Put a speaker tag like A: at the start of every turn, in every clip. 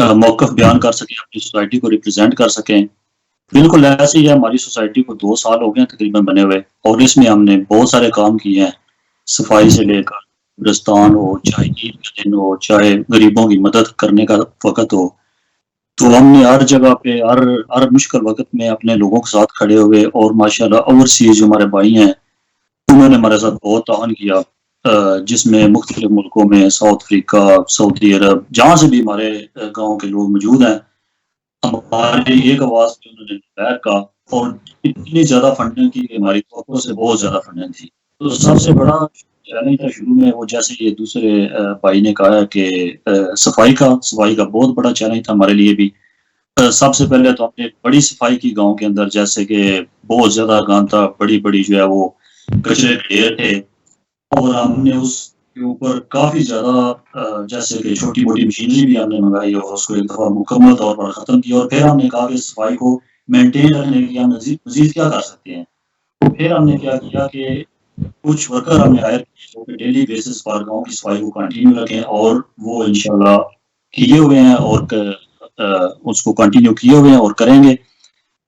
A: موقف بیان کر سکیں، اپنی سوسائٹی کو ریپرزینٹ کر سکیں. بالکل ایسے ہی ہے، ہماری سوسائٹی کو 2 سال ہو گئے ہیں تقریباً بنے ہوئے، اور اس میں ہم نے بہت سارے کام کیے ہیں، صفائی سے لے کر قبرستان ہو، چاہے عید کا دن ہو، چاہے غریبوں کی مدد کرنے کا وقت ہو. تو ہم نے ہر جگہ پہ ہر مشکل وقت میں اپنے لوگوں کے ساتھ کھڑے ہوئے، اور ماشاءاللہ اوورسیز جو ہمارے بھائی ہیں انہوں نے ہمارے ساتھ بہت تعاون کیا، جس میں مختلف ملکوں میں ساؤتھ افریقہ، سعودی عرب، جہاں سے بھی ہمارے گاؤں کے لوگ موجود ہیں، ہماری ایک آواز پہ انہوں نے دوپہر کا، اور اتنی زیادہ فنڈنگ کی کہ ہماری توقع سے بہت زیادہ فنڈنگ تھی. تو سب سے بڑا چیلنج تھا شروع میں، وہ جیسے یہ دوسرے بھائی نے کہا کہ صفائی کا بہت بڑا چیلنج تھا ہمارے لیے بھی. سب سے پہلے تو ہم نے بڑی صفائی کی گاؤں کے اندر، جیسے کہ بہت زیادہ گاند تھا، بڑی بڑی جو ہے وہ کچرے کے ڈھیر تھے، اور ہم نے اس کے اوپر کافی زیادہ جیسے کہ چھوٹی موٹی مشینری بھی ہم نے منگائی اور اس کو ایک دفعہ مکمل طور پر ختم کیا. اور پھر ہم نے کہا کہ صفائی کو مینٹین رکھنے کے لیے ہم مزید کیا کر سکتے ہیں. تو پھر ہم نے کیا کیا کہ کچھ ورکر ہم نے ہائر کیے جو کہ ڈیلی بیسس پر گاؤں کی صفائی کو کنٹینیو رکھیں، اور وہ انشاءاللہ کیے ہوئے ہیں، اور اس کو کنٹینیو کیے ہوئے ہیں اور کریں گے.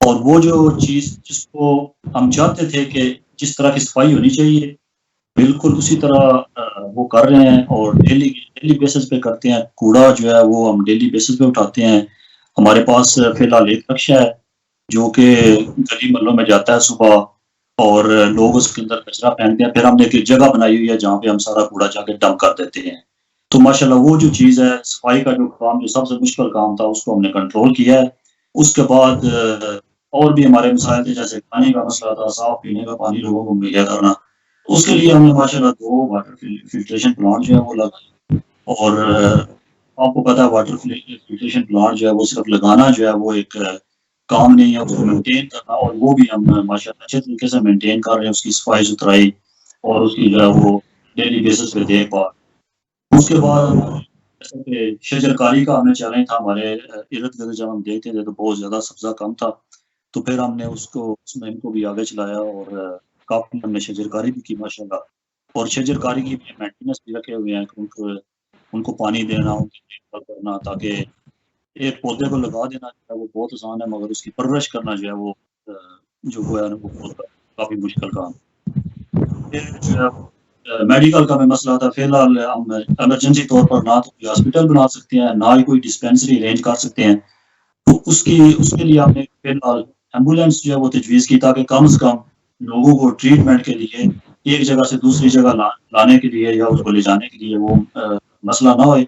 A: اور وہ جو چیز جس کو ہم چاہتے تھے کہ جس طرح کی صفائی ہونی چاہیے بالکل اسی طرح وہ کر رہے ہیں، اور ڈیلی بیسس پہ کرتے ہیں. کوڑا جو ہے وہ ہم ڈیلی بیسس پہ اٹھاتے ہیں. ہمارے پاس فی الحال ایک رکشہ ہے جو کہ گلی محلوں میں جاتا ہے صبح، اور لوگ اس کے اندر کچرا پھینکتے ہیں. پھر ہم نے ایک جگہ بنائی ہوئی ہے جہاں پہ ہم سارا کوڑا جا کے ڈمپ کر دیتے ہیں. تو ماشاءاللہ وہ جو چیز ہے، صفائی کا جو کام، جو سب سے مشکل کام تھا، اس کو ہم نے کنٹرول کیا ہے. اس کے بعد اور بھی ہمارے مسائل تھے، جیسے پانی کا مسئلہ تھا، صاف پینے کا پانی لوگوں کو مہیا کرنا. اس کے لیے ہم نے ماشاءاللہ 2 واٹر فلٹریشن پلانٹ جو ہے وہ لگائے. اور آپ کو پتا ہے واٹر فلٹریشن پلانٹ جو ہے وہ صرف لگانا جو ہے وہ ایک کام نہیں ہے، اس کو مینٹین کرنا، اور وہ بھی ہم ماشاءاللہ اچھے طریقے سے مینٹین کر رہے ہیں، اس کی صفائی ستھرائی اور اس کی جو ہے وہ ڈیلی بیسس پہ دیکھ بھال. اس کے بعد جیسے کہ شجر کاری کا ہمیں چیلنج تھا، ہمارے ارد گرد جب ہم دیکھتے تھے تو بہت زیادہ سبزہ کم تھا. تو پھر ہم نے اس مہم کو بھی آگے چلایا، اور کافی ہم نے شجر کاری بھی کی ماشاءاللہ. اور شجر کاری کی مینٹیننس بھی رکھے ہوئے ہیں، ان کو پانی دینا، ان کی دیکھ بھال کرنا، تاکہ ایک پودے کو لگا دینا جو ہے وہ بہت آسان ہے، مگر اس کی پرورش کرنا جو ہے وہ بہت کافی مشکل کام. پھر جو ہے میڈیکل کا بھی مسئلہ تھا. فی الحال ہم ایمرجنسی طور پر نہ تو کوئی ہاسپٹل بنا سکتے ہیں، نہ ہی کوئی ڈسپینسری ارینج کر سکتے ہیں. تو اس کے لیے ہم نے فی الحال ایمبولینس جو ہے وہ تجویز کی، تاکہ کم سے کم لوگوں کو ٹریٹمنٹ کے لیے ایک جگہ سے دوسری جگہ لانے کے لیے یا اس کو لے جانے کے لیے وہ مسئلہ نہ ہوئے.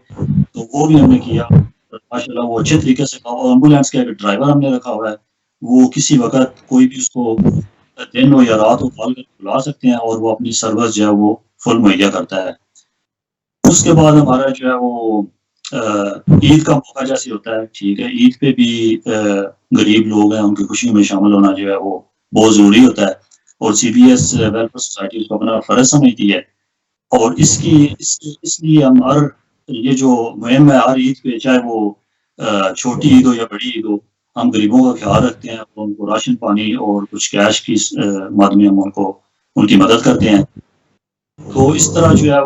A: تو وہ بھی ہم نے کیا ماشاءاللہ، وہ اچھے طریقے سے. اور ایمبولینس کا ایک ڈرائیور ہم نے رکھا ہوا ہے، وہ کسی وقت کوئی بھی اس کو دن ہو یا رات ہو کال کر بلا سکتے ہیں، اور وہ اپنی سروس جو ہے وہ فل مہیا کرتا ہے. اس کے بعد ہمارا جو ہے وہ عید کا موقع جیسے ہوتا ہے، ٹھیک ہے، عید پہ بھی غریب لوگ ہیں، ان کی خوشیوں میں شامل ہونا جو ہے وہ بہت ضروری ہوتا ہے. اور C B S welfare society اس کو اپنا فرض سمجھتی ہے. اور اس لیے ہم یہ جو مہم ہے ہر عید پہ، چاہے وہ چھوٹی عید ہو یا بڑی عید ہو، ہم غریبوں کا خیال رکھتے ہیں، اور ان کو راشن پانی اور کچھ کیش کی مادمی ہم ان کی مدد کرتے ہیں. تو اس طرح جو ہے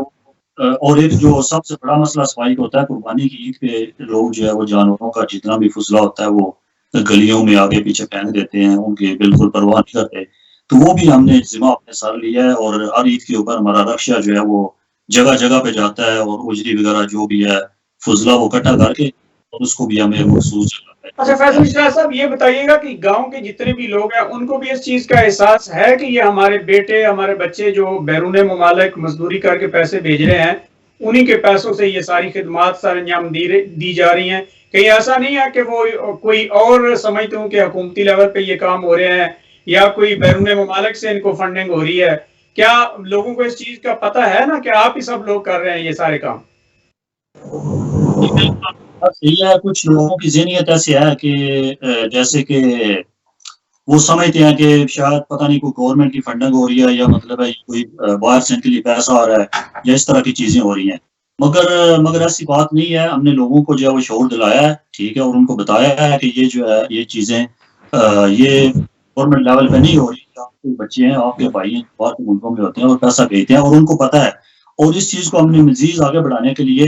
A: اور ایک جو سب سے بڑا مسئلہ صفائی کا ہوتا ہے، قربانی کی عید پہ لوگ جو ہے وہ جانوروں کا جتنا بھی فضلہ ہوتا ہے وہ گلیوں میں آگے پیچھے پھینک دیتے ہیں، ان کی بالکل پرواہ نہیں کرتے. تو وہ بھی ہم نے ذمہ اپنے سر لیا ہے، اور ہر عید کے اوپر ہمارا رکشہ جو ہے وہ جگہ جگہ پہ جاتا ہے، اور اجری وغیرہ جو بھی ہے فضلہ وہ اکٹھا کر کے، اور اس کو بھی ہمیں مخصوص جگہ پہ.
B: اچھا فیصل شاہ صاحب، یہ بتائیے گا کہ گاؤں کے جتنے بھی لوگ ہیں ان کو بھی اس چیز کا احساس ہے کہ یہ ہمارے بیٹے، ہمارے بچے جو بیرون ممالک مزدوری کر کے پیسے بھیج رہے ہیں، انہی کے پیسوں سے یہ ساری خدمات سر انجام دی جا رہی ہیں؟ کہیں ایسا نہیں ہے کہ وہ کوئی اور سمجھتے ہوں کہ حکومتی لیول پہ یہ کام ہو رہے ہیں، یا کوئی بیرون ممالک سے ان کو فنڈنگ ہو رہی ہے؟ کیا لوگوں کو اس چیز کا پتہ ہے نا کہ آپ ہی سب لوگ کر رہے ہیں یہ سارے کام؟
A: صحیح ہے. کچھ لوگوں کی ذہنیت ایسی ہے کہ جیسے کہ وہ سمجھتے ہیں کہ شاید پتہ نہیں کوئی گورنمنٹ کی فنڈنگ ہو رہی ہے، یا مطلب ہے کوئی باہر سے ان کے لیے پیسہ آ رہا ہے، یا اس طرح کی چیزیں ہو رہی ہیں. مگر ایسی بات نہیں ہے. ہم نے لوگوں کو جو ہے وہ شعور دلایا ہے، ٹھیک ہے، اور ان کو بتایا ہے کہ یہ جو ہے یہ چیزیں یہ گورنمنٹ لیول پہ نہیں ہو رہی. آپ کے بچے ہیں، آپ کے بھائی ہیں، باہر کے ملکوں میں ہوتے ہیں اور پیسہ بھیجتے ہیں، اور ان کو پتہ ہے. اور اس چیز کو ہم نے مزید آگے بڑھانے کے لیے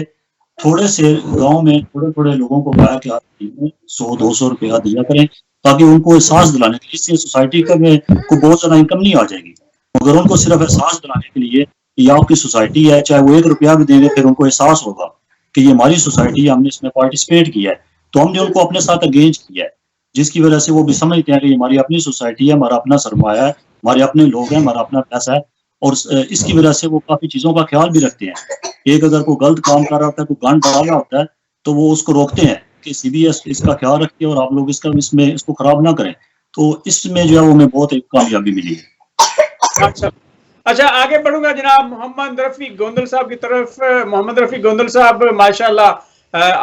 A: تھوڑے سے گاؤں میں تھوڑے تھوڑے لوگوں کو کہا کہ آپ 100-200 روپیہ دیا کریں تاکہ ان کو احساس دلانے کے لیے، اس سے سوسائٹی کا میں کو بہت زیادہ انکم نہیں آ جائے گی، مگر ان کو صرف احساس دلانے کے لیے یہ آپ کی سوسائٹی ہے، چاہے وہ 1 روپیہ بھی دیں گے پھر ان کو احساس ہوگا کہ یہ ہماری سوسائٹی ہے، ہم نے اس میں پارٹیسپیٹ کیا ہے، تو ہم نے ان کو اپنے ساتھ انگیج کیا ہے، جس کی وجہ سے وہ بھی سمجھتے ہیں کہ یہ ہماری اپنی سوسائٹی ہے، ہمارا اپنا سرمایہ ہے، ہمارے اپنے لوگ ہیں، ہمارا اپنا پیسہ ہے، اور اس کی وجہ سے وہ کافی چیزوں کا خیال بھی رکھتے ہیں۔ ایک اگر کوئی غلط کام کر رہا ہوتا ہے، کوئی گان ڈال رہا ہوتا ہے تو وہ اس کو روکتے ہیں کہ سی بی ایس اس کا خیال رکھیے اور آپ لوگ اس کو خراب نہ کریں، تو اس میں جو ہے وہ ہمیں بہت ایک کامیابی ملی ہے۔
B: اچھا آگے بڑھوں گا جناب محمد رفیع گوندل صاحب کی طرف۔ محمد رفیع گوندل صاحب ماشاءاللہ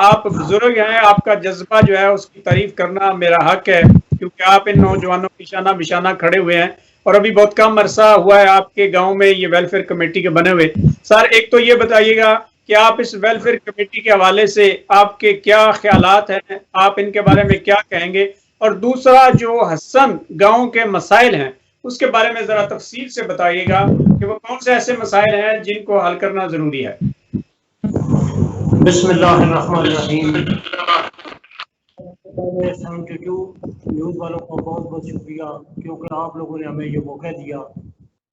B: آپ بزرگ ہیں، آپ کا جذبہ جو ہے اس کی تعریف کرنا میرا حق ہے، کیونکہ آپ ان نوجوانوں کی شانہ بشانہ کھڑے ہوئے ہیں، اور ابھی بہت کم عرصہ ہوا ہے آپ کے گاؤں میں یہ ویلفیئر کمیٹی کے بنے ہوئے۔ سر ایک تو یہ بتائیے گا کہ آپ اس ویلفیئر کمیٹی کے حوالے سے آپ کے کیا خیالات ہیں، آپ ان کے بارے میں کیا کہیں گے، اور دوسرا جو حسن گاؤں کے مسائل ہیں اس کے بارے میں ذرا تفصیل سے بتائیے گا کہ وہ کون سے ایسے مسائل ہیں جن کو حل کرنا ضروری ہے۔
C: بسم اللہ الرحمن الرحیم۔ 72 نیوز والوں کو بہت بہت شکریہ، کیونکہ آپ لوگوں نے ہمیں یہ موقع دیا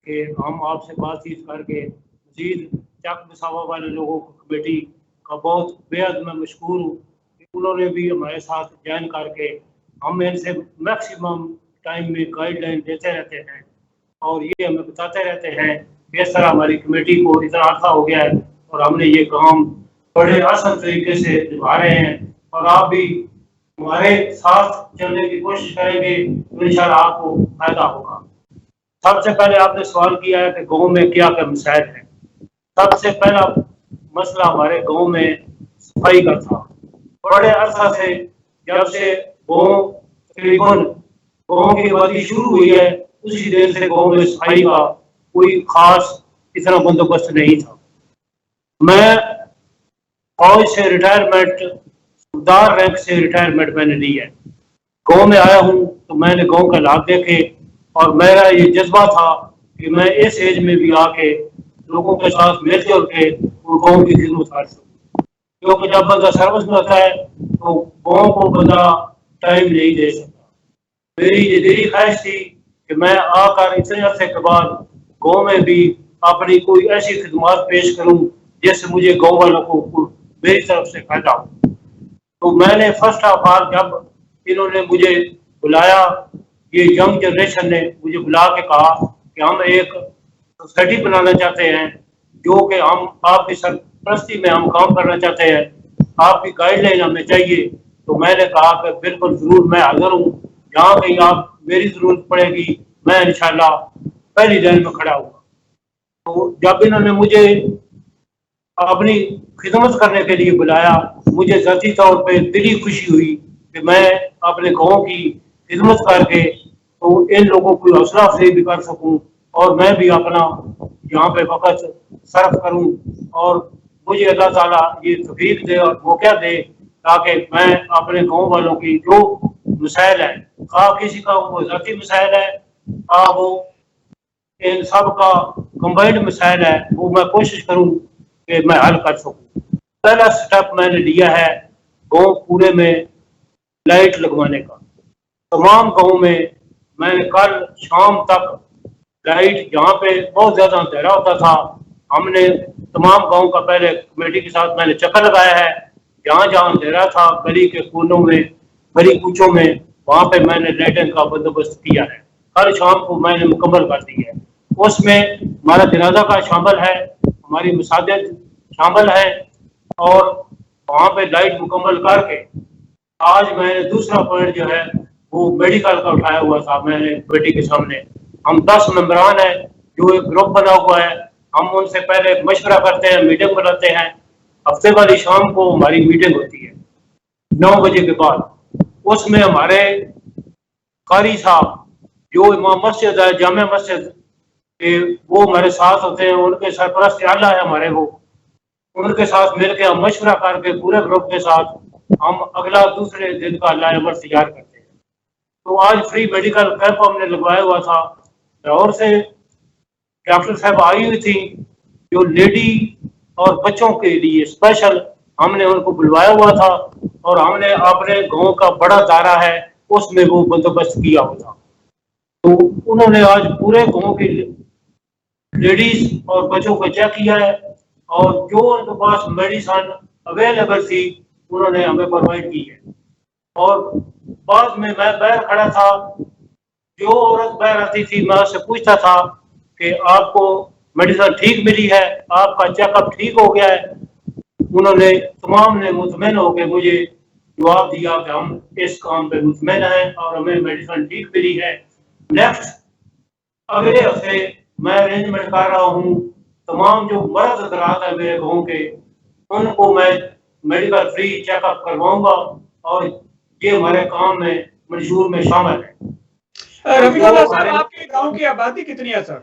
C: کہ ہم آپ سے بات چیت کر کے مزید چک مساوا والے لوگوں کو کمیٹی کا بہت بے حد میں مشکور ہوں کہ انہوں نے بھی ہمارے ساتھ جوائن کر کے ہم ان سے میکسیمم ٹائم میں گائیڈ لائن دیتے رہتے ہیں، اور یہ ہمیں بتاتے رہتے ہیں کہ اس طرح ہماری کمیٹی کو اتنا عرصہ ہو گیا ہے اور ہم نے یہ کام بڑے آسان طریقے سے نبھا رہے ہیں، اور آپ بھی ہمارے ساتھ چلنے کی کوشش کریں گے تو انشاءاللہ آپ کو فائدہ ہوگا۔ سب سے پہلے آپ نے سوال کیا ہے کہ گاؤں میں کیا کیا مسائل ہیں۔ سب سے پہلا مسئلہ ہمارے گاؤں میں صفائی کا تھا۔ بڑے عرصہ سے جب سے گاؤں تقریباً گاؤں کی آبادی شروع ہوئی ہے اسی دیر سے گاؤں میں صفائی کا کوئی خاص اتنا بندوبست نہیں تھا۔ میں فوج سے ریٹائرمنٹ، سردار رینک سے ریٹائرمنٹ میں نے لی ہے، گاؤں میں آیا ہوں تو میں نے گاؤں کا حالات دیکھے، اور میرا یہ جذبہ تھا کہ میں اس ایج میں بھی آ کے لوگوں کے ساتھ مل جل کے گاؤں کی خدمت کر سکوں، کیونکہ جب بندہ سروس میں ہوتا ہے تو گاؤں کو بندہ ٹائم نہیں دے سکتا۔ میری یہ دلی خواہش تھی کہ میں آ کر اتنے عرصے کے بعد گاؤں میں بھی اپنی کوئی ایسی خدمات پیش کروں جس سے مجھے گاؤں والوں کو میری طرف سے فائدہ ہو۔ تو میں نے فرسٹ آف آل جب انہوں نے مجھے بلایا، یہ ینگ جنریشن نے مجھے بلا کے کہا کہ ہم ایک سوسائٹی بنانا چاہتے ہیں جو کہ ہم آپ کی سرپرستی میں ہم کام کرنا چاہتے ہیں، آپ کی گائیڈ لائن ہمیں چاہیے، تو میں نے کہا کہ بالکل ضرور میں حاضر ہوں، جہاں کہیں آپ میری ضرورت پڑے گی میں انشاءاللہ پہلی لائن میں کھڑا ہوں۔ تو جب انہوں نے مجھے اپنی خدمت کرنے کے لیے بلایا، مجھے ذاتی طور پہ دلی خوشی ہوئی کہ میں اپنے گاؤں کی خدمت کر کے تو ان لوگوں کو حوصلہ افزائی بھی کر سکوں، اور میں بھی اپنا یہاں پہ وقت صرف کروں، اور مجھے اللہ تعالیٰ یہ توفیق دے اور موقع دے تاکہ میں اپنے گاؤں والوں کی جو مسائل ہیں، خواہ کسی کا وہ ذاتی مسائل ہے، خواہ وہ ان سب کا کمبائنڈ مسائل ہے، وہ میں کوشش کروں کہ میں حل کر سکوں۔ پہلا سٹیپ میں نے لیا ہے گاؤں پورے میں لائٹ لگوانے کا۔ تمام گاؤں میں نے کل شام تک لائٹ، جہاں پہ بہت زیادہ اندھیرا ہوتا تھا، ہم نے تمام گاؤں کا پہلے کمیٹی کے ساتھ میں نے چکر لگایا ہے، جہاں جہاں اندھیرا تھا گلی کے کونوں میں، گلی کوچوں میں، وہاں پہ میں نے لائٹنگ کا بندوبست کیا ہے، ہر شام کو میں نے مکمل کر دی ہے۔ اس میں ہمارا جنازہ کا شامل ہے، ہماری مساجد شامل ہے، اور وہاں پہ لائٹ مکمل کر کے آج میں نے دوسرا پوائنٹ جو ہے وہ میڈیکل کا اٹھایا ہوا تھا میں نے کمیٹی کے سامنے۔ ہم 10 ممبران ہیں جو ایک گروپ بنا ہوا ہے، ہم ان سے پہلے مشورہ کرتے ہیں، میٹنگ بناتے ہیں، ہفتے والی شام کو ہماری میٹنگ ہوتی ہے 9 بجے کے بعد۔ اس میں ہمارے قاری صاحب جو امام مسجد ہے، جامع مسجد، وہ ہمارے ساتھ ہوتے ہیں، ان کے سرپرست اعلیٰ ہے ہمارے، وہ ان کے ساتھ مل کے ہم مشورہ کر کے پورے گروپ کے ساتھ ہم اگلا دوسرے دن کا اللہ عمر تیار کرتے ہیں۔ تو آج فری میڈیکل کیمپ ہم نے لگوایا ہوا تھا، لاہور سے ڈاکٹر صاحب آئی ہوئی تھی جو لیڈی اور بچوں کے لیے اسپیشل ہم نے ان کو بلوایا ہوا تھا اور ہم نے اپنے گاؤں کا بڑا دائرہ ہے اس میں وہ بندوبست کیا ہوا تھا. تو انہوں نے آج پورے گاؤں کی لیڈیز اور بچوں کو چیک کیا ہے اور جو ان کے پاس میڈیسن اویلیبل تھی انہوں نے ہمیں پرووائڈ کی ہے. اور بعد میں باہر کھڑا تھا, جو عورت باہر آتی تھی میں اس سے پوچھتا تھا کہ آپ کو میڈیسن ٹھیک ملی ہے, آپ کا چیک اپ ٹھیک ہو گیا ہے. انہوں نے تمام نے مطمئن ہو کے مجھے جواب دیا کہ ہم اس کام پہ مطمئن ہیں اور ہمیں میڈیسن ٹھیک ملی ہے. نیکسٹ اگلے ہفتے میں ارینجمنٹ کر رہا ہوں تمام جو مرد حضرات ہیں میرے گاؤں کے ان کو میں میڈیکل فری چیک اپ کرواؤں گا اور یہ ہمارے کام میں منشور میں شامل ہے.
B: رفیع اللہ صاحب, آپ کے گاؤں کی آبادی کتنی ہے سر؟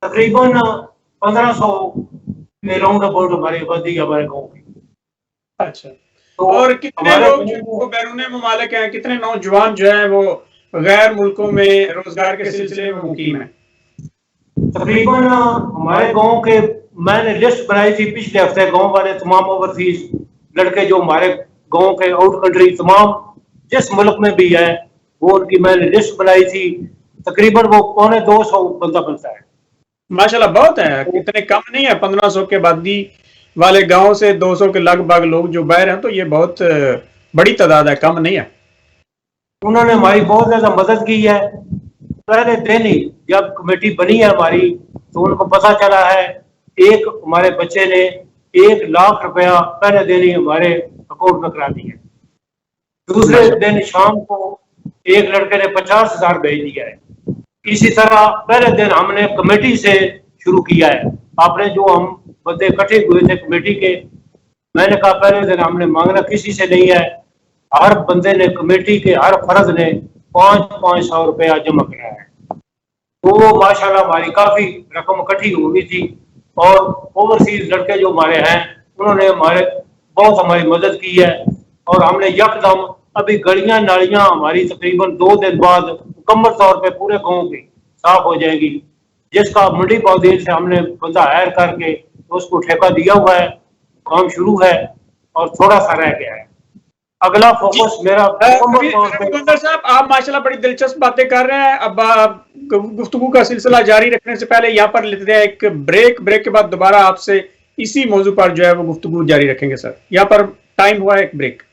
C: تقریباً 1500 کے راؤنڈ اباؤٹ ہماری آبادی ہمارے گاؤں کی.
B: اچھا, اور کتنے لوگ جو بیرون ممالک ہیں, کتنے نوجوان جو ہیں وہ غیر ملکوں میں روزگار کے سلسلے میں مقیم ہیں؟
C: تقریباً ہمارے گاؤں کے میں نے لسٹ بنائی تھی پچھلے ہفتے, گاؤں والے تمام اوورسیز لڑکے جو ہمارے گاؤں کے آؤٹ کنٹری تمام جس ملک میں بھی ہے وہ ان کی میں نے لسٹ بنائی تھی. تقریباً وہ 250 بندہ بنتا ہے.
B: ماشاءاللہ بہت ہے, اتنے کم نہیں ہے. 1500 کے آبادی والے گاؤں سے 200 کے لگ بھگ لوگ جو باہر ہیں تو یہ بہت بڑی تعداد ہے, کم نہیں ہے.
C: انہوں نے ہماری بہت زیادہ مدد کی ہے. پہلے دن ہی جب کمیٹی بنی ہے ہماری تو ان کو پتا چلا ہے, ایک ہمارے بچے نے 1 لاکھ روپیہ پہلے دن ہی ہمارے اکاؤنٹ میں کرا دی ہے. دوسرے دن شام کو ایک لڑکے نے 50,000 بھیج دیا ہے. اسی طرح پہلے دن ہم نے کمیٹی سے شروع کیا ہے. آپ نے جو ہم بندے اکٹھے ہوئے تھے کمیٹی کے, میں نے کہا پہلے دن ہم نے مانگنا کسی سے نہیں ہے, ہر بندے نے کمیٹی کے ہر فرد نے 500 روپیہ جمع کرایا ہے. تو وہ ماشاءاللہ ہماری کافی رقم اکٹھی ہو گئی تھی اور اوورسیز لڑکے جو ہمارے ہیں انہوں نے بہت ہماری مدد کی ہے. اور ہم نے یکدم ابھی گلیاں نالیاں ہماری تقریباً 2 دن بعد مکمل طور پہ پورے گاؤں کی صاف ہو جائیں گی, جس کا منڈی پودین سے ہم نے بندہ ہائر کر کے اس کو ٹھیکہ دیا ہوا ہے. کام شروع ہے اور تھوڑا سا رہ گیا ہے. اگلا فوکس میرا مکمل طور پہ.
B: گوندر صاحب, آپ ماشاءاللہ بڑی دلچسپ باتیں کر رہے ہیں. اب گفتگو کا سلسلہ جاری رکھنے سے پہلے یہاں پر لیتے ہیں ایک بریک کے بعد دوبارہ آپ سے اسی موضوع پر جو ہے وہ گفتگو جاری رکھیں گے. سر یہاں پر ٹائم ہوا ہے ایک بریک.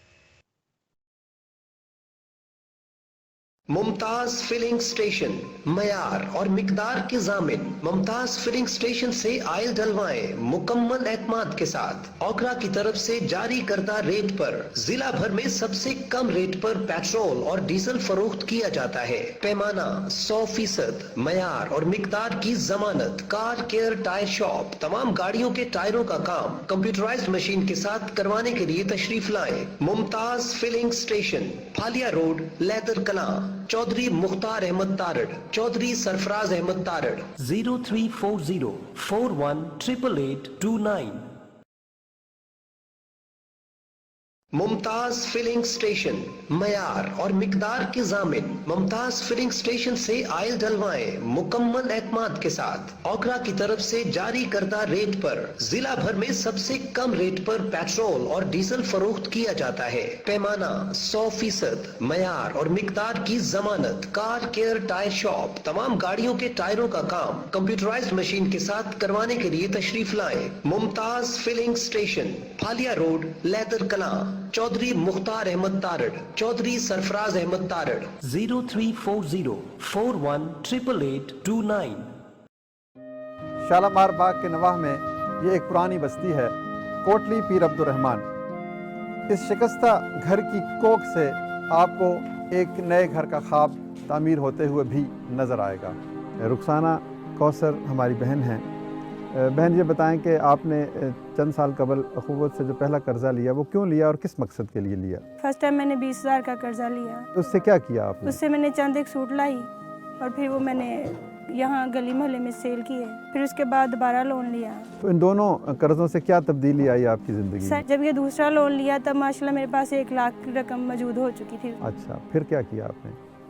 D: ممتاز فلنگ سٹیشن, معیار اور مقدار کے ضامن. ممتاز فلنگ سٹیشن سے آئل ڈلوائیں مکمل اعتماد کے ساتھ. اوکرا کی طرف سے جاری کردہ ریٹ پر ضلع بھر میں سب سے کم ریٹ پر پیٹرول اور ڈیزل فروخت کیا جاتا ہے. پیمانہ 100%, معیار اور مقدار کی ضمانت. کار کیئر ٹائر شاپ تمام گاڑیوں کے ٹائروں کا کام کمپیوٹرائزڈ مشین کے ساتھ کروانے کے لیے تشریف لائیں. ممتاز فلنگ سٹیشن, پھالیا روڈ, لیدر کلاں. چودھری مختار احمد تارڑ, چودھری سرفراز احمد تارڑ. 0340418889. ممتاز فلنگ سٹیشن, معیار اور مقدار کے ضامن. ممتاز فلنگ سٹیشن سے آئل ڈلوائیں مکمل اعتماد کے ساتھ. اوکرا کی طرف سے جاری کردہ ریٹ پر ضلع بھر میں سب سے کم ریٹ پر پیٹرول اور ڈیزل فروخت کیا جاتا ہے. پیمانہ 100%, معیار اور مقدار کی ضمانت. کار کیئر ٹائر شاپ تمام گاڑیوں کے ٹائروں کا کام کمپیوٹرائزڈ مشین کے ساتھ کروانے کے لیے تشریف لائیں. ممتاز فلنگ سٹیشن, پھالیا روڈ, لیدر کلاں. چودھری مختار احمد تارڑ, چودھری سرفراز احمد تارڑ. 0340418889.
E: شالامار باغ کے نواح میں یہ ایک پرانی بستی ہے, کوٹلی پیر عبد الرحمن. اس شکستہ گھر کی کوکھ سے آپ کو ایک نئے گھر کا خواب تعمیر ہوتے ہوئے بھی نظر آئے گا. رخسانہ کوثر ہماری بہن ہیں. بہن یہ بتائیں کہ آپ نے چند سال قبل اخوت سے جو پہلا قرضہ لیا وہ کیوں لیا اور کس مقصد کے لیے لیا؟
F: فرسٹ ٹائم میں نے 20,000 کا قرضہ لیا.
E: اس سے کیا کیا آپ نے؟
F: اس سے میں نے چند ایک سوٹ لائی اور پھر وہ میں نے یہاں گلی محلے میں سیل کیے. پھر اس کے بعد دوبارہ لون لیا.
E: تو ان دونوں قرضوں سے کیا تبدیلی آئی آپ کی زندگی میں؟
F: جب یہ دوسرا لون لیا تب ماشاءاللہ میرے پاس 1 لاکھ کی رقم موجود ہو چکی تھی.
E: اچھا, پھر کیا کیا آپ نے؟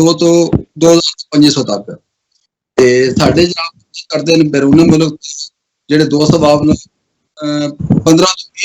G: 2 ਤੋਂ 2500 ਤੱਕ ਤੇ ਸਾਡੇ ਜਨਾਬ ਕਰਦੇ ਨੇ ਬੈਰੂਨ ਮੁਲਕ ਜਿਹੜੇ ਦੋਸਤ ਬਾਬ ਨੇ 15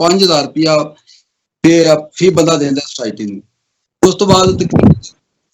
G: 5000 ਰੁਪਿਆ ਫੀ ਬੰਦਾ ਦਿੰਦਾ ਸੋਸਾਇਟੀ ਨੂੰ। ਉਸ ਤੋਂ ਬਾਅਦ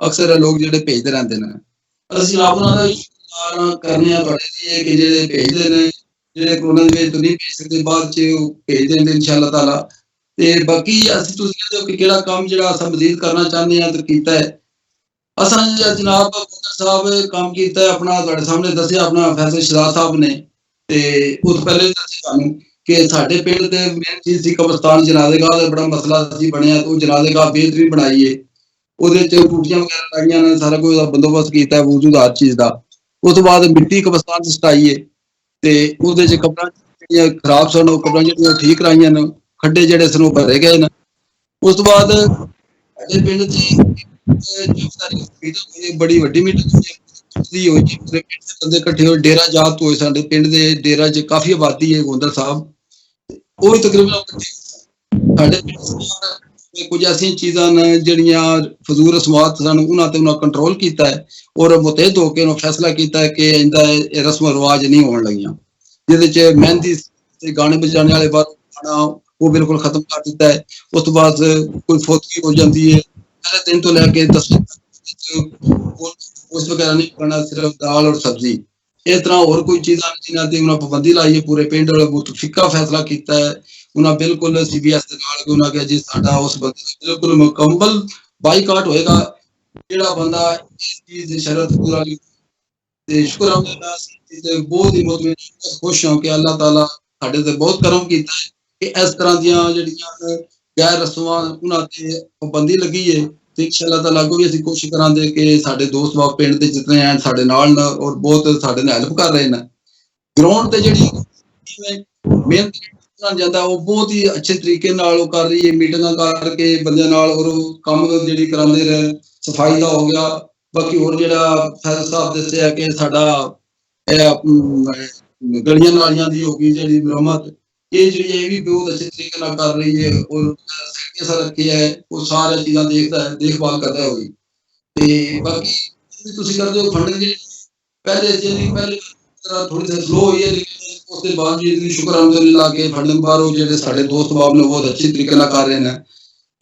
G: ਅਕਸਰ ਲੋਕ ਜਿਹੜੇ ਭੇਜਦੇ ਰਹਿੰਦੇ ਨੇ। ਅਸੀਂ ਰੱਬ ਨਾਲ ਸ਼ੁਕਰਾਨਾ ਕਰਨੇ ਆ ਤੁਹਾਡੇ ਲਈ ਕਿ ਜਿਹੜੇ ਭੇਜਦੇ ਨੇ, ਜਿਹੜੇ ਕੋਰੋਨਾ ਦੇ ਵਿੱਚ ਨਹੀਂ ਭੇਜ ਸਕਦੇ ਬਾਅਦ ਚ ਭੇਜ ਦੇਣਗੇ ਇਨਸ਼ਾਅੱਲਾ ਤਾਲਾ। ਤੇ ਬਾਕੀ ਅਸੀਂ ਤੁਸੀਂ ਕਹਿੰਦੇ ਹੋ ਕਿ ਕਿਹੜਾ ਕੰਮ ਜਿਹੜਾ ਅਸੀਂ ਮਜ਼ੀਦ ਕਰਨਾ ਚਾਹੁੰਦੇ ਹਾਂ ਤੇ ਕੀਤਾ ਹੈ ਅਸਾਂ ਜਨਾਬ ਸਾਹਿਬ ਕੰਮ ਕੀਤਾ ਆਪਣਾ ਤੁਹਾਡੇ ਸਾਹਮਣੇ ਦੱਸਿਆ ਆਪਣਾ ਫੈਸਲ ਸ਼ਹਜ਼ਾਦ ਸਾਹਿਬ ਨੇ। ਤੇ ਉਸ ਤੋਂ ਪਹਿਲੇ ਦੱਸਿਆ ਸਾਨੂੰ ਕਿ ਸਾਡੇ ਪਿੰਡ ਦੇ ਮੇਨ ਚੀਜ਼ ਸੀ ਕਬਰਸਤਾਨ, ਜਨਾਜ਼ੇਗਾਹ ਦਾ ਬੜਾ ਮਸਲਾ ਸੀ ਬਣਿਆ, ਉਹ ਜਨਾਜ਼ੇਗਾਹ ਬੇਹਤਰੀਨ ਬਣਾਈ ਹੈ, ਉਹਦੇ ਚ ਟੂਟੀਆਂ ਵਗੈਰਾ ਲਾਈਆਂ ਨੇ, ਸਾਰਾ ਕੁਝ ਦਾ ਬੰਦੋਬਸਤ ਕੀਤਾ ਹੈ ਵਜੂਦ ਹਰ ਚੀਜ਼ ਦਾ। ਉਸ ਤੋਂ ਬਾਅਦ ਮਿੱਟੀ ਕਬਰਸਤਾਨ ਚ ਸਟਾਈ ਹੈ ਤੇ ਉਹਦੇ ਚ ਕਬਰਾਂ ਜਿਹੜੀਆਂ ਖਰਾਬ ਸਨ ਉਹ ਕਬਰਾਂ ਜਿਹੜੀਆਂ ਠੀਕ ਕਰਾਈਆਂ ਨੇ, ਖੱਡੇ ਜਿਹੜੇ ਸਨ ਉਹ ਭਰੇ ਗਏ ਨੇ। ਉਸ ਤੋਂ ਬਾਅਦ ਸਾਡੇ ਪਿੰਡ ਦੀ ਬੜੀ ਵੱਡੀ ਮੀਟਿੰਗ ਹੋਈ, ਪੂਰੇ ਪਿੰਡ ਦੇ ਬੰਦੇ ਇਕੱਠੇ ਹੋਏ, ਡੇਰਾ ਜਾਤ ਹੋਏ ਸਾਡੇ ਪਿੰਡ ਦੇ ਡੇਰਾ 'ਚ ਕਾਫੀ ਆਬਾਦੀ ਹੈ ਗੋਂਦਲ ਸਾਹਿਬ, ਉਹ ਵੀ ਤਕਰੀਬਨ ਸਾਡੇ ਪਿੰਡ ਕੁਝ ਐਸੀਆਂ ਚੀਜ਼ਾਂ ਨੇ ਜਿਹੜੀਆਂ ਫਜ਼ੂਲ ਰਸਮਾਤ ਸਨ ਉਹਨਾਂ ਤੇ ਉਹਨਾਂ ਕੰਟਰੋਲ ਕੀਤਾ ਹੈ ਔਰ ਮੁਤਹਿਦ ਹੋ ਕੇ ਉਹਨਾਂ ਫੈਸਲਾ ਕੀਤਾ ਹੈ ਕਿ ਇਹਦਾ ਰਸਮ ਰਿਵਾਜ ਨਹੀਂ ਹੋਣ ਲੱਗੀਆਂ, ਜਿਹਦੇ 'ਚ ਮਹਿੰਦੀ ਤੇ ਗਾਣੇ ਬਜਾਣੇ ਵਾਲੇ ਬਾਹਰ ਖਾਣਾ ਉਹ ਬਿਲਕੁਲ ਖਤਮ ਕਰ ਦਿੱਤਾ ਹੈ। ਉਸ ਤੋਂ ਬਾਅਦ ਕੋਈ ਫੋਤਗੀ ਹੋ ਜਾਂਦੀ ਹੈ ਪਹਿਲੇ ਦਿਨ ਤੋਂ ਲੈ ਕੇ 10 ਉਸ ਵਗੈਰਾ ਨਹੀਂ ਖਾਣਾ, ਸਿਰਫ ਦਾਲ ਔਰ ਸਬਜ਼ੀ। ਇਸ ਤਰ੍ਹਾਂ ਹੋਰ ਕੋਈ ਚੀਜ਼ਾਂ ਜਿਨ੍ਹਾਂ ਦੀ ਉਹਨਾਂ ਪਾਬੰਦੀ ਲਾਈ ਹੈ, ਪੂਰੇ ਪਿੰਡ ਵਾਲੇ ਬਹੁਤ ਫਿੱਕਾ ਫੈਸਲਾ ਕੀਤਾ ਹੈ ਉਹਨਾਂ, ਬਿਲਕੁਲ CBS ਦੇ ਨਾਲ ਉਹਨਾਂ ਕਿਹਾ ਜੀ ਸਾਡਾ ਉਸ ਬੰਦੇ ਬਿਲਕੁਲ ਮੁਕੰਮਲ ਬਾਈਕਾਟ ਹੋਏਗਾ ਜਿਹੜਾ ਬੰਦਾ ਇਸ ਚੀਜ਼ ਦੀ ਸ਼ਰਤ ਪੂਰਾ ਨਹੀਂ। ਤੇ ਸ਼ੁਕਰ ਅਲਹਮਦੁਲਿਲਾ ਬਹੁਤ ਹੀ ਬਹੁਤ ਖੁਸ਼ ਹਾਂ ਕਿ ਅੱਲਾਹ ਤਾਲਾ ਸਾਡੇ ਤੇ ਬਹੁਤ ਕਰਮ ਕੀਤਾ ਹੈ ਕਿ ਇਸ ਤਰ੍ਹਾਂ ਦੀਆਂ ਜਿਹੜੀਆਂ ਗੈਰ ਰਸਮਾਂ ਉਹਨਾਂ ਤੇ ਪਾਬੰਦੀ ਲੱਗੀ ਹੈ। ਤੇ ਇਨਸ਼ਾਅੱਲਾ ਤਾਲਾ ਅੱਗੋਂ ਵੀ ਅਸੀਂ ਕੋਸ਼ਿਸ਼ ਕਰਾਂਗੇ ਕਿ ਸਾਡੇ ਦੋਸਤ ਬਾਬ ਪਿੰਡ ਦੇ ਜਿਤਨੇ ਹਨ ਸਾਡੇ ਨਾਲ ਨੇ ਔਰ ਬਹੁਤ ਸਾਡੇ ਨਾਲ ਹੈਲਪ ਕਰ ਰਹੇ ਨੇ। ਗਰਾਊਂਡ ਤੇ ਜਿਹੜੀ ਮਿਹਨਤ ਜਾਂਦਾ ਉਹ ਬਹੁਤ ਹੀ ਅੱਛੇ ਤਰੀਕੇ ਨਾਲ ਉਹ ਕਰ ਰਹੀ ਹੈ, ਮੀਟਿੰਗਾਂ ਕਰਕੇ ਬੰਦਿਆਂ ਨਾਲ ਔਰ ਕੰਮ ਜਿਹੜੀ ਕਰਾਉਂਦੇ ਰਹੇ, ਸਫਾਈ ਦਾ ਹੋ ਗਿਆ। ਬਾਕੀ ਹੋਰ ਜਿਹੜਾ ਫੈਸਲ ਸਾਹਿਬ ਦੱਸਿਆ ਕਿ ਸਾਡਾ ਗਲੀਆਂ ਨਾਲੀਆਂ ਦੀ ਹੋ ਗਈ ਜਿਹੜੀ ਮੁਰੰਮਤ, ਇਹ ਜਿਹੜੀ ਇਹ ਵੀ ਬਹੁਤ ਅੱਛੇ ਤਰੀਕੇ ਨਾਲ ਕਰ ਰਹੀ ਹੈ ਔਰ ਸਰ ਰੱਖਿਆ ਹੈ ਉਹ ਸਾਰੀਆਂ ਚੀਜ਼ਾਂ ਦੇਖਦਾ ਹੈ, ਦੇਖਭਾਲ ਕਰਦਾ ਹੋਈ। ਤੇ ਬਾਕੀ ਤੁਸੀਂ ਕਰਦੇ ਹੋ ਫੰਡਿੰਗ ਜਿਹੜੀ ਪਹਿਲੇ ਥੋੜੀ ਜਿਹੀ ਸਲੋ ਹੋਈ ਹੈ, ਲੇਕਿਨ ਉਸ ਦੇ ਬਾਅਦ ਜੀ ਸ਼ੁਕਰ ਅਲਹਮਦੁਲਿਲਾ ਕਿ ਫੰਡਿੰਗ ਬਾਹਰੋਂ ਜਿਹੜੇ ਸਾਡੇ ਦੋਸਤ ਬਾਬ ਨੇ ਬਹੁਤ ਅੱਛੇ ਤਰੀਕੇ ਨਾਲ ਕਰ ਰਹੇ ਨੇ।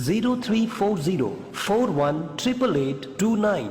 D: 0340418889।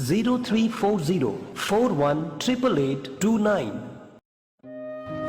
D: 0340418889।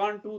B: 1 2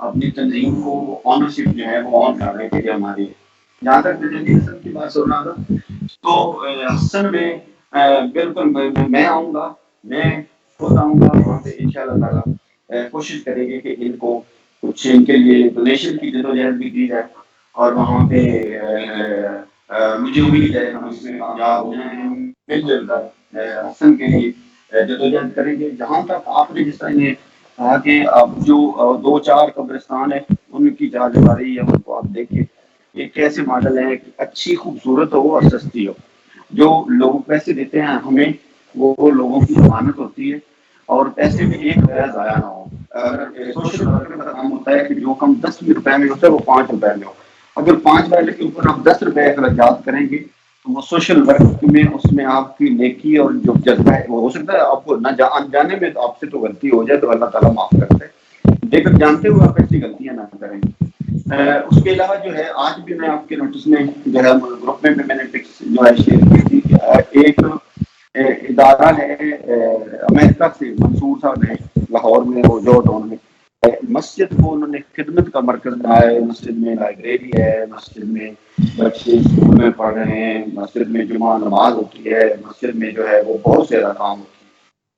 H: اپنی تنظیم کو آنرشپ جو ہے وہ آن کرنے کے لیے ہماری جہاں تک حسن کی بات سن رہا تھا تو حسن میں بالکل میں آؤں گا، میں خود آؤں گا وہاں پہ انشاءاللہ تعالیٰ کوشش کریں گے کہ ان کو کچھ ان کے لیے ڈونیشن کی جدوجہد بھی کی جائے اور وہاں پہ مجھے امید ہے ہم اس میں کامیاب ہو جائیں، مل جل کر حسن کے لیے جدوجہد کریں گے۔ جہاں تک آپ نے جس طرح کہا کہ اب جو 2-4 قبرستان ہیں ان کی جاجواری ہے، ان کو آپ دیکھیں یہ کیسے ماڈل ہے کہ اچھی خوبصورت ہو اور سستی ہو، جو لوگ پیسے دیتے ہیں ہمیں وہ لوگوں کی ضمانت ہوتی ہے اور پیسے میں ایک روپیہ ضائع نہ ہو۔ اگر سوشل ورکر کا کام ہوتا ہے کہ جو کم 10 روپے میں ہوتا ہے وہ 5 روپے میں ہو، اگر 5 والے کے اوپر آپ 10 روپے اخراجات کریں گے تو وہ سوشل ورک میں اس میں آپ کی نیکی اور جو جذبہ ہے وہ ہو سکتا ہے آپ کو نہ جانے میں تو آپ سے تو غلطی ہو جائے تو اللہ تعالیٰ معاف کرتا ہے، لیکن جانتے ہوئے آپ ایسی غلطیاں نہ کریں۔ اس کے علاوہ جو ہے آج بھی میں آپ کے نوٹس میں جو ہے گروپ میں نے پکس جو ہے شیئر کی تھی، ایک ادارہ ہے امریکہ سے منصور صاحب ہے لاہور میں، وہ جو ٹاؤن میں مسجد کو انہوں نے خدمت کا مرکز بنایا ہے، مسجد میں لائبریری ہے، مسجد میں بچے اسکول میں پڑھ رہے ہیں، مسجد میں جمعہ نماز ہوتی ہے، مسجد میں جو ہے وہ بہت زیادہ کام ہوتی ہے،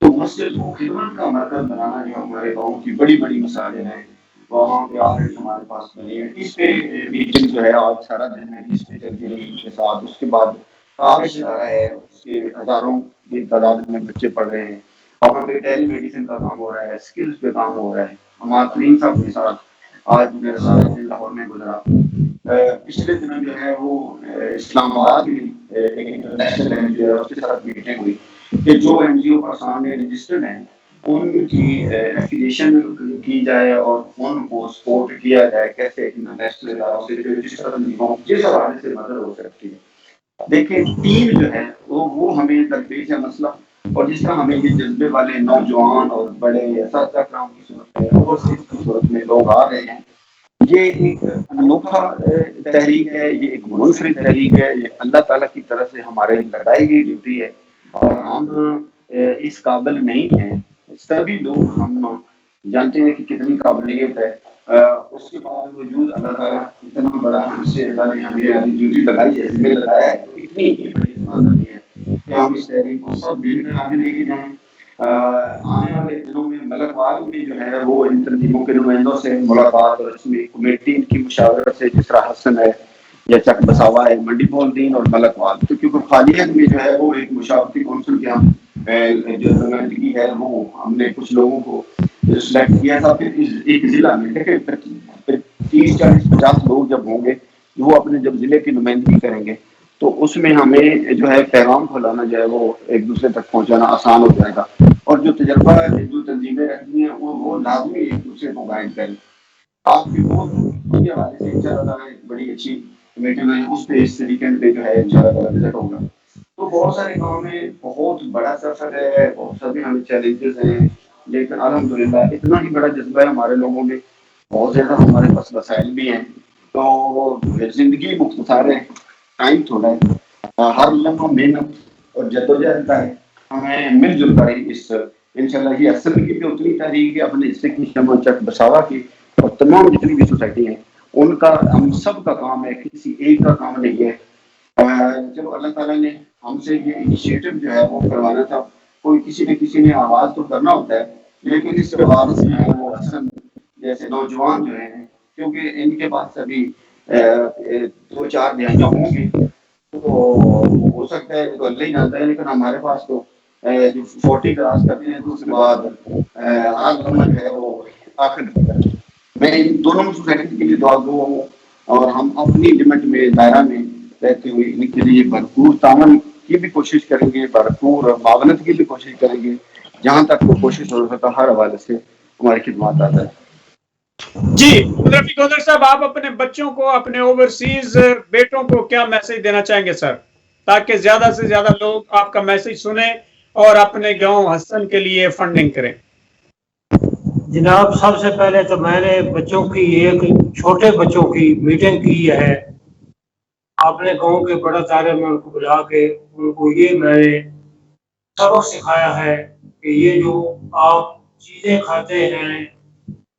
H: تو مسجد کو خدمت کا مرکز بنانا جو ہمارے گاؤں کی بڑی بڑی مساجد ہیں وہاں پہ آخر ہمارے پاس بنی ہے۔ اس پہ میٹنگ جو ہے آج سارا دن ہے اس پہ چلتی رہی کے ساتھ، اس کے بعد کاغذ ادارہ ہے، اس کے ہزاروں کی تعداد میں بچے پڑھ رہے ہیں، وہاں پہ ٹیلی میڈیسن کا کام ہو رہا ہے، اسکلز پہ کام ہو رہا ہے۔ ہمارے ترین صاحب کے ساتھ آج میرا سارا دن لاہور میں گزرا، پچھلے دنوں جو ہے وہ اسلام آباد میں ایک انٹرنیشنل این جی او ہے اس کے ساتھ میٹنگ ہوئی کہ جو این جی او پر سامنے رجسٹرڈ ہیں ان کی ایفیلیشن کی جائے اور ان کو سپورٹ کیا جائے، کیسے انٹرنیشنل اداروں سے جو جس طرح جس حوالے سے مدد ہو سکتی ہے۔ دیکھیں ٹیم جو ہے وہ ہمیں درپیش ہے مسئلہ، اور جس طرح ہمیں یہ جذبے والے نوجوان اور بڑے اساتذہ کرام کی صورت میں اوورسیز کی صورت میں لوگ آ رہے ہیں، یہ ایک انوکھا تحریک ہے، یہ ایک منفرد تحریک ہے، یہ اللہ تعالیٰ کی طرف سے ہمارے لگائی گئی ڈیوٹی ہے اور ہم اس قابل نہیں ہیں۔ سبھی لوگ ہم جانتے ہیں کہ کتنی قابلیت ہے، اس کے باوجود اللہ تعالیٰ اتنا بڑا ہم سے اللہ نے ہمیں ڈیوٹی لگائی ہے، ذمہ لگایا ہے، اتنی ہی بڑی ایمانداری ہے کہ ہم اس تحریک کو سب مل کر آگے لے کے جائیں۔ آنے والے دنوں میں ملک وال میں جو ہے وہ ان تنظیموں کے نمائندوں سے ملاقات اور اس میں کمیٹی ان کی مشاورت سے، جس طرح حسن ہے یا چک بساوا ہے، منڈی بولدین اور ملک وال، تو کیونکہ خالیت میں جو ہے وہ ایک مشاورتی کونسل کے ہم جو نمائندگی ہے وہ ہم نے کچھ لوگوں کو سلیکٹ کیا تھا، پھر ایک ضلع میں دیکھیں 30-40-50 لوگ جب ہوں گے وہ اپنے جب ضلع کی نمائندگی کریں گے تو اس میں ہمیں جو ہے پیغام پھیلانا جو ہے وہ ایک دوسرے تک پہنچانا آسان ہو جائے گا، اور جو تجربہ ہے جو تنظیمیں رکھتی ہیں وہ لازمی ایک دوسرے کو گائیڈ کریں۔ آپ کی وہ ان کے حوالے سے انشاءاللہ ایک بڑی اچھی میٹنگ ہے، اس پہ اس طریقے سے جو ہے انشاءاللہ وزٹ ہوگا۔ تو بہت سارے کام میں بہت بڑا سفر ہے، بہت سارے ہمیں چیلنجز ہیں، لیکن الحمدللہ اتنا ہی بڑا جذبہ ہے ہمارے لوگوں میں، بہت زیادہ ہمارے پاس وسائل بھی ہیں، تو زندگی مختصر ہے، ٹائم تھوڑا ہے، ہر لمحہ محنت اور جدوجہد کا ہے، ہمیں مل جل کر اس انشاءاللہ یہ اصل کی بھی اتنی تحریک ہے اپنے حصے کی شمع چک بساوا کی اور تمام جتنی بھی سوسائٹی ہیں ان کا، ہم سب کا کام ہے، کسی ایک کا کام نہیں ہے۔ چلو اللہ تعالیٰ نے ہم سے یہ انیشیٹو جو ہے وہ کروانا تھا، کوئی کسی نے آواز تو کرنا ہوتا ہے، لیکن اس کے بعد جو ہے وہ حسن جیسے نوجوان جو ہیں کیونکہ ان کے پاس ابھی 2-4 دہائیاں ہوں گی تو ہو سکتا ہے تو اللہ ہی جانتا ہے، لیکن ہمارے پاس تو جو 40 کراس کرتے ہیں تو اس کے بعد ہر لمحہ جو ہے وہ آخر میں ان دونوں سوسائٹی کے لیے دعا گو ہوں، اور ہم اپنی لمٹ میں دائرہ میں رہتے ہوئے ان کے لیے بھرپور تعاون کی بھی کوشش کریں گے، بھرپور معاونت کی بھی کوشش کریں گے، جہاں تک وہ کوشش ہو سکتا ہر حوالے سے ہماری خدمات آتا ہے۔
B: جی رفیق گوندل صاحب، آپ اپنے بچوں کو، اپنے اوورسیز بیٹوں کو کیا میسج دینا چاہیں گے سر، تاکہ زیادہ سے زیادہ لوگ آپ کا میسج سنیں اور اپنے گاؤں حسن کے لیے فنڈنگ کریں؟
I: جناب سب سے پہلے تو میں نے بچوں کی ایک چھوٹے بچوں کی میٹنگ کی ہے، اپنے گاؤں کے بڑا دائرے میں ان کو بلا کے ان کو یہ میں نے سبق سکھایا ہے کہ یہ جو آپ چیزیں کھاتے ہیں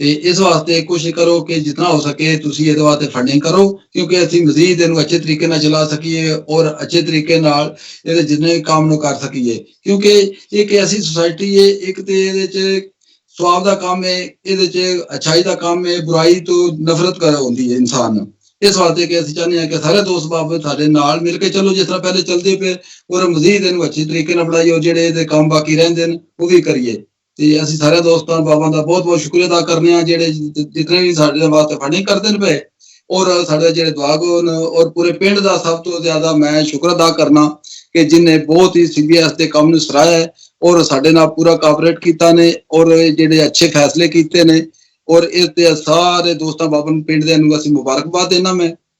G: ਤੇ ਇਸ ਵਾਸਤੇ ਕੋਸ਼ਿਸ਼ ਕਰੋ ਕਿ ਜਿੰਨਾ ਹੋ ਸਕੇ ਤੁਸੀਂ ਇਹਦੇ ਵਾਸਤੇ ਫੰਡਿੰਗ ਕਰੋ, ਕਿਉਂਕਿ ਅਸੀਂ ਮਜ਼ੀਦ ਇਹਨੂੰ ਅੱਛੇ ਤਰੀਕੇ ਨਾਲ ਚਲਾ ਸਕੀਏ ਔਰ ਅੱਛੇ ਤਰੀਕੇ ਨਾਲ ਇਹਦੇ ਜਿੰਨੇ ਕੰਮ ਨੂੰ ਕਰ ਸਕੀਏ। ਕਿਉਂਕਿ ਇੱਕ ਐਸੀ ਸੁਸਾਇਟੀ ਹੈ, ਇੱਕ ਤੇ ਇਹਦੇ 'ਚ ਸਵਾਬ ਦਾ ਕੰਮ ਹੈ, ਇਹਦੇ 'ਚ ਅੱਛਾਈ ਦਾ ਕੰਮ ਹੈ, ਬੁਰਾਈ ਤੋਂ ਨਫ਼ਰਤ ਕਰ ਹੁੰਦੀ ਹੈ ਇਨਸਾਨ ਨੂੰ। ਇਸ ਵਾਸਤੇ ਕਿ ਅਸੀਂ ਚਾਹੁੰਦੇ ਹਾਂ ਕਿ ਸਾਰੇ ਦੋਸਤ ਬਾਬ ਸਾਡੇ ਨਾਲ ਮਿਲ ਕੇ ਚਲੋ, ਜਿਸ ਤਰ੍ਹਾਂ ਪਹਿਲੇ ਚੱਲਦੇ ਪਏ, ਔਰ ਮਜ਼ੀਦ ਇਹਨੂੰ ਅੱਛੇ ਤਰੀਕੇ ਨਾਲ ਬਣਾਈਏ, ਔਰ ਜਿਹੜੇ ਇਹਦੇ ਕੰਮ ਬਾਕੀ ਰਹਿੰਦੇ ਨੇ ਉਹ ਵੀ ਕਰੀਏ। ਤੇ ਅਸੀਂ ਸਾਰੇ ਦੋਸਤਾਂ ਬਾਬਾਂ ਦਾ ਬਹੁਤ ਬਹੁਤ ਸ਼ੁਕਰੀਆ ਅਦਾ ਕਰਨੇ ਆ ਜਿਹੜੇ ਜਿਤਨੇ ਵੀ ਸਾਡੇ ਵਾਸਤੇ ਫੰਡਿੰਗ ਕਰਦੇ ਨੇ ਪਏ, ਔਰ ਸਾਡੇ ਜਿਹੜੇ ਦੁਆਗੋ ਨੇ, ਔਰ ਪੂਰੇ ਪਿੰਡ ਦਾ ਸਭ ਤੋਂ ਜ਼ਿਆਦਾ ਮੈਂ ਸ਼ੁਕਰ ਅਦਾ ਕਰਨਾ ਕਿ ਜਿਨਨੇ ਬਹੁਤ ਹੀ CBS ਦੇ ਕੰਮ ਨੂੰ ਸਰਾਇਆ ਹੈ ਔਰ ਸਾਡੇ ਨਾਲ ਪੂਰਾ ਕੋਆਪਰੇਟ ਕੀਤਾ ਨੇ, ਔਰ ਜਿਹੜੇ ਅੱਛੇ ਫੈਸਲੇ ਕੀਤੇ ਨੇ। ਔਰ ਇਸ ਤੇ ਸਾਰੇ ਦੋਸਤਾਂ ਬਾਬਾਂ ਨੂੰ, ਪਿੰਡ ਦੇ ਨੂੰ ਅਸੀਂ ਮੁਬਾਰਕਬਾਦ ਦੇਣਾ ਮੈਂ।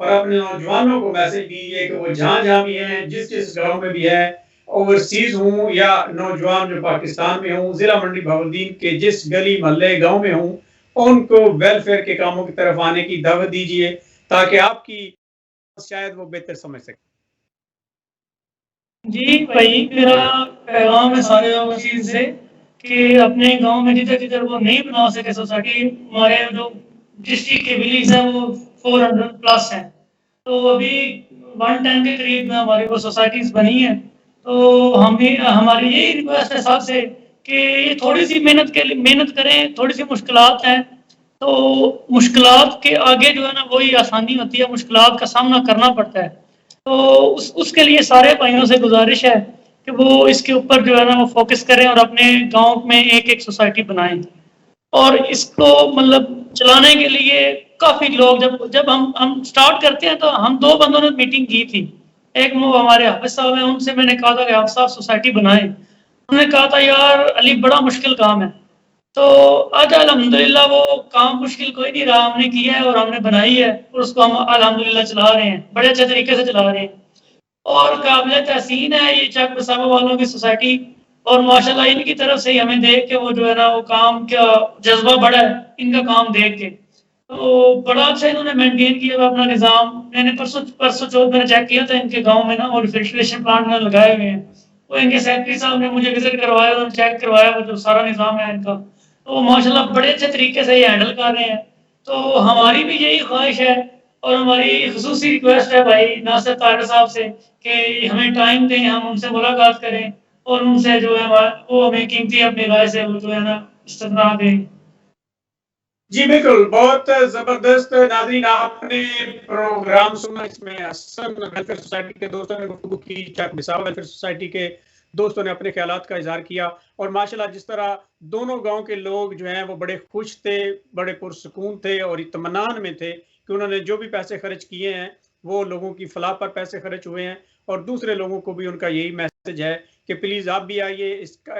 B: اور اپنے نوجوانوں کو میسج دیجیے کہ وہ جہاں جہاں بھی ہیں، جس جس گاؤں میں بھی ہے، اوورسیز ہوں یا نوجوان جو پاکستان میں ہوں، ضلع منڈی بہاولدین کے جس گلی محلے گاؤں میں ہوں، ان کو ویلفیئر کے کاموں کی طرف آنے کی دعوت دیجیے تاکہ آپ کی شاید وہ بہتر سمجھ سکیں۔
J: جی بھائی، میرا پیغام ہے سارے اوورسیز سے کہ اپنے گاؤں میں جدھر جدھر وہ نہیں بنا سکے سوسائٹی، ہمارے جو ڈسٹرکٹ کے ولیج ہیں وہ 400 پلس ہیں، تو ابھی 110 کے قریب میں ہماری وہ سوسائٹیز بنی ہیں۔ تو ہماری یہی ریکویسٹ ہے سب سے کہ یہ تھوڑی سی محنت کریں، تھوڑی سی مشکلات ہیں، تو مشکلات کے آگے جو ہے نا وہی آسانی ہوتی ہے، مشکلات کا سامنا کرنا پڑتا ہے۔ تو اس کے لیے سارے بھائیوں سے گزارش ہے کہ وہ اس کے اوپر جو ہے نا وہ فوکس کریں اور اپنے گاؤں میں ایک سوسائٹی بنائیں، اور اس کو مطلب چلانے کے لیے کافی لوگ جب ہم سٹارٹ کرتے ہیں تو ہم 2 بندوں نے میٹنگ کی تھی، ایک وہ ہمارے حافظ صاحب ہیں، ان سے میں نے کہا تھا کہ آپ صاحب سوسائٹی بنائیں، انہوں نے کہا تھا یار علی بڑا مشکل کام ہے، تو آج الحمدللہ وہ کام مشکل کوئی نہیں رہا، ہم نے کیا ہے اور ہم نے بنائی ہے، اور اس کو ہم الحمدللہ چلا رہے ہیں، بڑے اچھے طریقے سے چلا رہے ہیں، اور قابل تحسین ہے یہ چک بساوا والوں کی سوسائٹی، اور ماشاءاللہ ان کی طرف سے ہی ہمیں دیکھ کے وہ جو ہے نا وہ کام کا جذبہ بڑا ہے ان کا کام دیکھ کے، تو بڑا اچھا انہوں نے مینٹین کیا ہوا اپنا نظام۔ میں نے پرسوں چوتھ میں نے چیک کیا تھا ان کے گاؤں میں نا، اور فلٹریشن پلانٹ میں لگائے ہوئے ہیں، وہ ان کے سیکرٹری صاحب نے مجھے وزٹ کروایا، انہوں نے چیک کروایا وہ جو سارا نظام ہے ان کا، تو ماشاءاللہ بڑے اچھے طریقے سے یہ ہینڈل کر رہے ہیں۔ تو ہماری بھی یہی خواہش ہے اور ہماری خصوصی ریکویسٹ ہے بھائی ناصر طاہر صاحب سے کہ ہمیں ٹائم دیں، ہم ان سے ملاقات کریں اور ان سے جو ہے وہ ہمیں قیمتی اپنی رائے سے وہ جو ہے نا استدعا دیں۔
B: جی بالکل، بہت زبردست ناظرین، آپ نے پروگرام سنا، اس میں حسن ویلفیئر سوسائٹی کے دوستوں نے گفتگو کی، چک بساوا ویلفیئر سوسائٹی کے دوستوں نے اپنے خیالات کا اظہار کیا، اور ماشاءاللہ جس طرح دونوں گاؤں کے لوگ جو ہیں وہ بڑے خوش تھے، بڑے پرسکون تھے اور اطمینان میں تھے کہ انہوں نے جو بھی پیسے خرچ کیے ہیں وہ لوگوں کی فلاح پر پیسے خرچ ہوئے ہیں، اور دوسرے لوگوں کو بھی ان کا یہی میسج ہے کہ پلیز آپ بھی آئیے،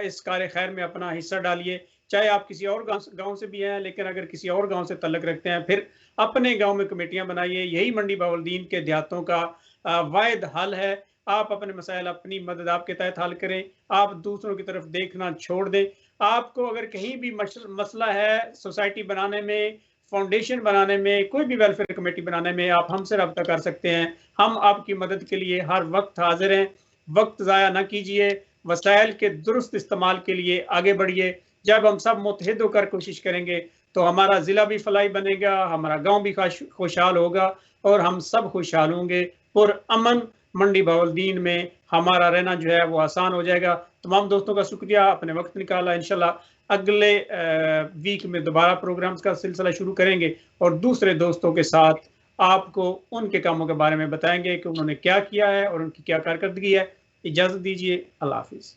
B: اس کار خیر میں اپنا حصہ ڈالیے، چاہے آپ کسی اور گاؤں سے بھی ہیں، لیکن اگر کسی اور گاؤں سے تعلق رکھتے ہیں پھر اپنے گاؤں میں کمیٹیاں بنائیے، یہی منڈی بہاولدین کے دیہاتوں کا واحد حل ہے۔ آپ اپنے مسائل اپنی مدد آپ کے تحت حل کریں، آپ دوسروں کی طرف دیکھنا چھوڑ دیں۔ آپ کو اگر کہیں بھی مسئلہ ہے سوسائٹی بنانے میں، فاؤنڈیشن بنانے میں، کوئی بھی ویلفیئر کمیٹی بنانے میں، آپ ہم سے رابطہ کر سکتے ہیں، ہم آپ کی مدد کے لیے ہر وقت حاضر ہیں۔ وقت ضائع نہ کیجیے، وسائل کے درست استعمال کے لیے آگے بڑھیے۔ جب ہم سب متحد ہو کر کوشش کریں گے تو ہمارا ضلع بھی فلاحی بنے گا، ہمارا گاؤں بھی خوشحال ہوگا، اور ہم سب خوشحال ہوں گے۔ پرامن منڈی بہاولدین میں ہمارا رہنا جو ہے وہ آسان ہو جائے گا۔ تمام دوستوں کا شکریہ، اپنے وقت نکالا۔ انشاءاللہ اگلے ویک میں دوبارہ پروگرامز کا سلسلہ شروع کریں گے اور دوسرے دوستوں کے ساتھ آپ کو ان کے کاموں کے بارے میں بتائیں گے کہ انہوں نے کیا کیا ہے اور ان کی کیا کارکردگی ہے۔ اجازت دیجیے، اللہ حافظ۔